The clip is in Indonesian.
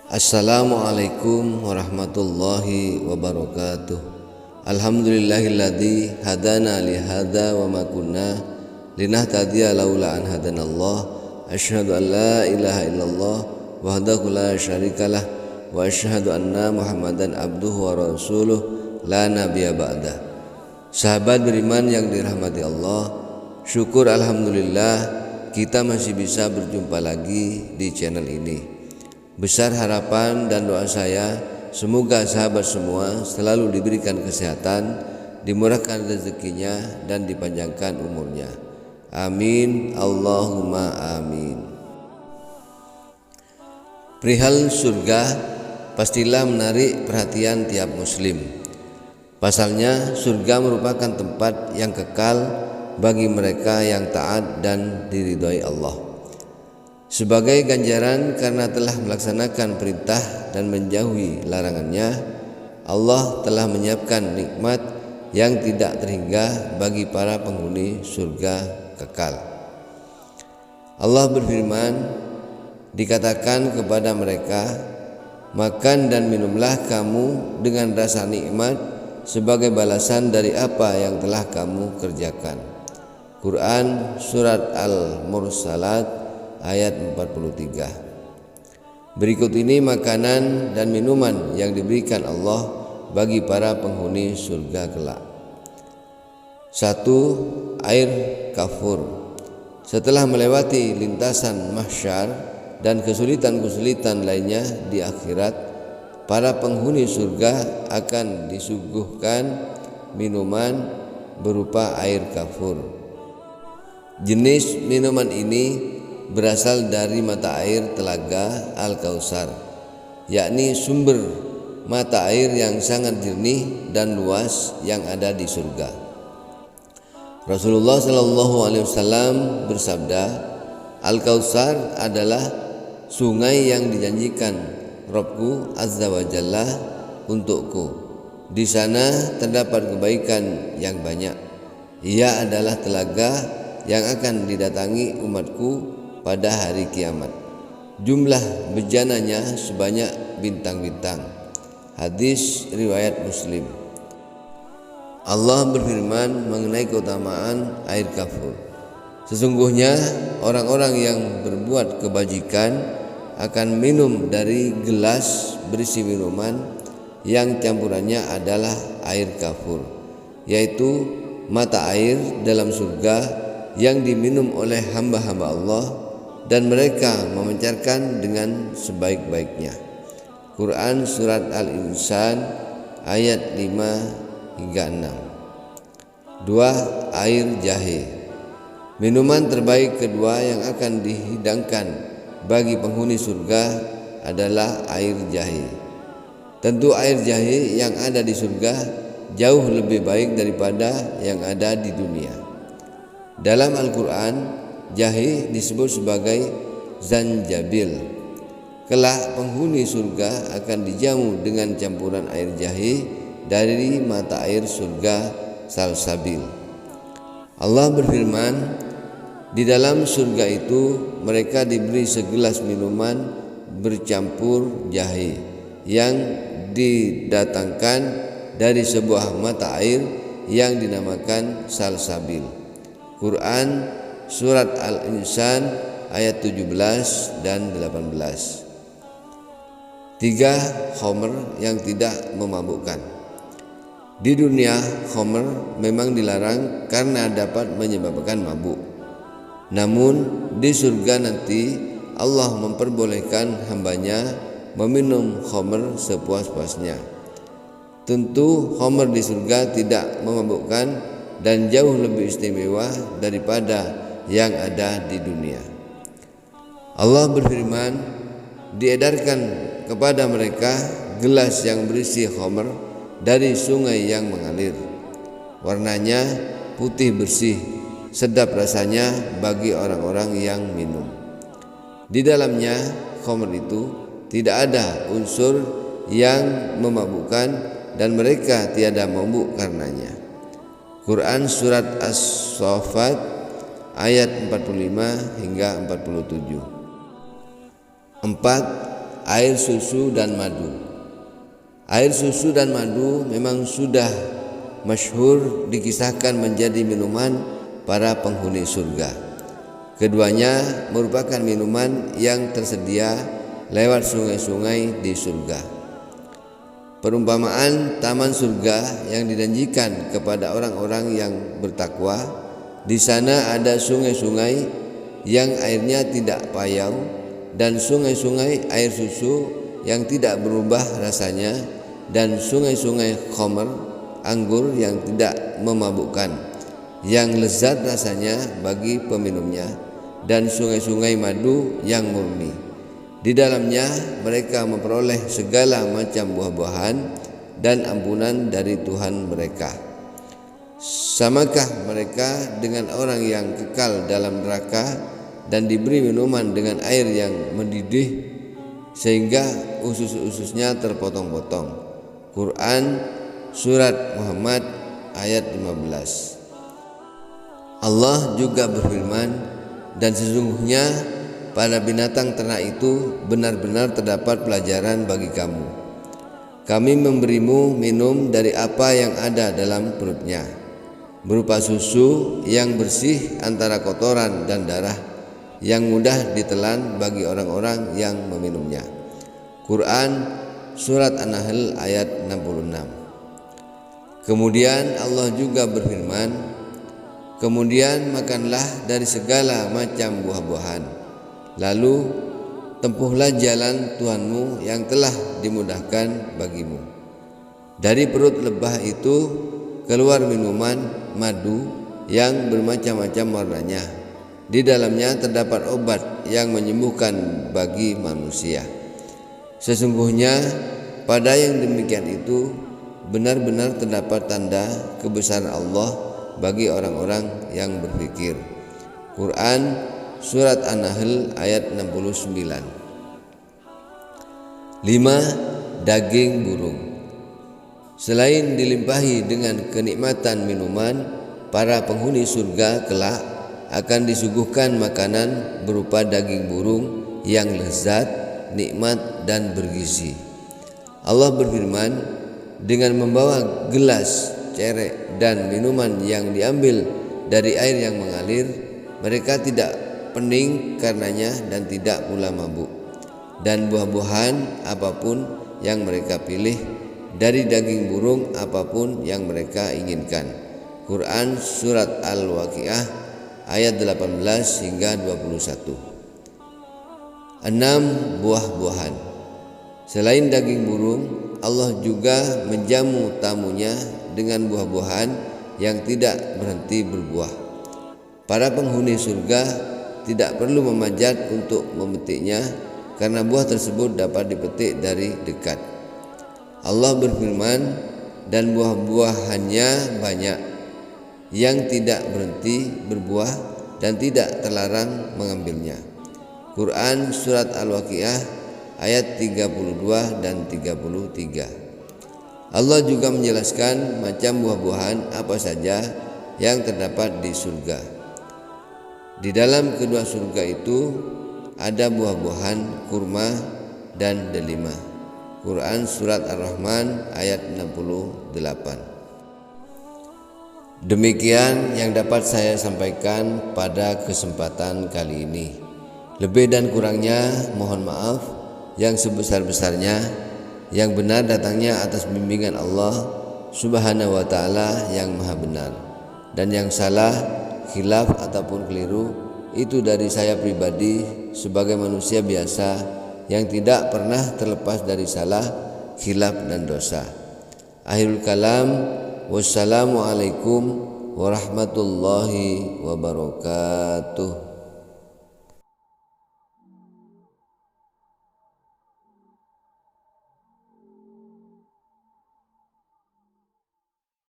Assalamualaikum warahmatullahi wabarakatuh. Alhamdulillahilladzi hadana li hadza wa ma kunna linahtadiya laula an hadanallah. Asyhadu an la ilaha illallah wahdahu la syarikalah wa asyhadu anna Muhammadan abduhu wa rasuluh la nabiyya ba'dah. Sahabat beriman yang dirahmati Allah, syukur alhamdulillah kita masih bisa berjumpa lagi di channel ini. Besar harapan dan doa saya, semoga sahabat semua selalu diberikan kesehatan, dimurahkan rezekinya, dan dipanjangkan umurnya. Amin, Allahumma amin. Perihal surga pastilah menarik perhatian tiap muslim. Pasalnya surga merupakan tempat yang kekal bagi mereka yang taat dan diridhoi Allah. Sebagai ganjaran karena telah melaksanakan perintah dan menjauhi larangannya, Allah telah menyiapkan nikmat yang tidak terhingga bagi para penghuni surga kekal. Allah berfirman, dikatakan kepada mereka, makan dan minumlah kamu dengan rasa nikmat sebagai balasan dari apa yang telah kamu kerjakan. Quran Surat Al-Mursalat ayat 43. Berikut ini makanan dan minuman yang diberikan Allah bagi para penghuni surga kelak. 1. Air kafur. Setelah melewati lintasan mahsyar dan kesulitan-kesulitan lainnya di akhirat, para penghuni surga akan disuguhkan minuman berupa air kafur. Jenis minuman ini berasal dari mata air telaga Al-Kautsar, yakni sumber mata air yang sangat jernih dan luas yang ada di surga. Rasulullah SAW bersabda, Al-Kautsar adalah sungai yang dijanjikan Rabbku Azza wa Jalla untukku. Di sana terdapat kebaikan yang banyak. Ia adalah telaga yang akan didatangi umatku pada hari kiamat. Jumlah bejananya sebanyak bintang-bintang. Hadis riwayat Muslim. Allah berfirman mengenai keutamaan air kafur. Sesungguhnya orang-orang yang berbuat kebajikan akan minum dari gelas berisi minuman yang campurannya adalah air kafur, yaitu mata air dalam surga yang diminum oleh hamba-hamba Allah, dan mereka memancarkan dengan sebaik-baiknya. Quran Surat Al-Insan ayat 5 hingga 6. 2. Air jahe. Minuman terbaik kedua yang akan dihidangkan bagi penghuni surga adalah air jahe. Tentu air jahe yang ada di surga jauh lebih baik daripada yang ada di dunia. Dalam Al-Quran, jahe disebut sebagai zanjabil. Kelak penghuni surga akan dijamu dengan campuran air jahe dari mata air surga salsabil. Allah berfirman, di dalam surga itu mereka diberi segelas minuman bercampur jahe yang didatangkan dari sebuah mata air yang dinamakan salsabil. Quran Surat Al-Insan ayat 17 dan 18. 3. Khamr yang tidak memabukkan. Di dunia, khamr memang dilarang karena dapat menyebabkan mabuk. Namun di surga nanti Allah memperbolehkan hambanya meminum khamr sepuas-puasnya. Tentu khamr di surga tidak memabukkan dan jauh lebih istimewa daripada yang ada di dunia. Allah berfirman, diedarkan kepada mereka gelas yang berisi khamr dari sungai yang mengalir. Warnanya putih bersih, sedap rasanya bagi orang-orang yang minum. Di dalamnya khamr itu tidak ada unsur yang memabukkan dan mereka tiada mabuk karenanya. Quran Surat As-Saffat ayat 45 hingga 47. 4. air susu dan madu. Air susu dan madu memang sudah masyhur dikisahkan menjadi minuman para penghuni surga. Keduanya merupakan minuman yang tersedia lewat sungai-sungai di surga. Perumpamaan taman surga yang dijanjikan kepada orang-orang yang bertakwa, di sana ada sungai-sungai yang airnya tidak payau dan sungai-sungai air susu yang tidak berubah rasanya dan sungai-sungai khamr, anggur yang tidak memabukkan, yang lezat rasanya bagi peminumnya, dan sungai-sungai madu yang murni. Di dalamnya mereka memperoleh segala macam buah-buahan dan ampunan dari Tuhan mereka. Samakah mereka dengan orang yang kekal dalam neraka dan diberi minuman dengan air yang mendidih sehingga usus-ususnya terpotong-potong? Quran Surat Muhammad ayat 15. Allah juga berfirman, dan sesungguhnya pada binatang ternak itu benar-benar terdapat pelajaran bagi kamu. Kami memberimu minum dari apa yang ada dalam perutnya, berupa susu yang bersih antara kotoran dan darah, yang mudah ditelan bagi orang-orang yang meminumnya. Quran Surat An-Nahl ayat 66. Kemudian Allah juga berfirman, kemudian makanlah dari segala macam buah-buahan, lalu tempuhlah jalan Tuhanmu yang telah dimudahkan bagimu. Dari perut lebah itu keluar minuman madu yang bermacam-macam warnanya. Di dalamnya terdapat obat yang menyembuhkan bagi manusia. Sesungguhnya pada yang demikian itu benar-benar terdapat tanda kebesaran Allah bagi orang-orang yang berfikir. Quran Surat An-Nahl ayat 69. 5. Daging burung. Selain dilimpahi dengan kenikmatan minuman, para penghuni surga kelak akan disuguhkan makanan berupa daging burung yang lezat, nikmat dan bergizi. Allah berfirman, dengan membawa gelas, cerek dan minuman yang diambil dari air yang mengalir, mereka tidak pening karenanya dan tidak pula mabuk. Dan buah-buahan apapun yang mereka pilih, dari daging burung apapun yang mereka inginkan. Quran Surat Al-Waqiah ayat 18 hingga 21. 6. Buah-buahan. Selain daging burung, Allah juga menjamu tamunya dengan buah-buahan yang tidak berhenti berbuah. Para penghuni surga tidak perlu memanjat untuk memetiknya, karena buah tersebut dapat dipetik dari dekat. Allah berfirman, dan buah-buahannya banyak yang tidak berhenti berbuah dan tidak terlarang mengambilnya. Quran Surat Al-Waqiah ayat 32 dan 33. Allah juga menjelaskan macam buah-buahan apa saja yang terdapat di surga. Di dalam kedua surga itu ada buah-buahan kurma dan delima. Quran Surat Ar-Rahman ayat 68. Demikian yang dapat saya sampaikan pada kesempatan kali ini. Lebih dan kurangnya mohon maaf. Yang sebesar-besarnya, yang benar datangnya atas bimbingan Allah Subhanahu wa ta'ala yang maha benar, dan yang salah, khilaf ataupun keliru itu dari saya pribadi sebagai manusia biasa yang tidak pernah terlepas dari salah, khilaf dan dosa. Akhirul kalam, wassalamualaikum warahmatullahi wabarakatuh.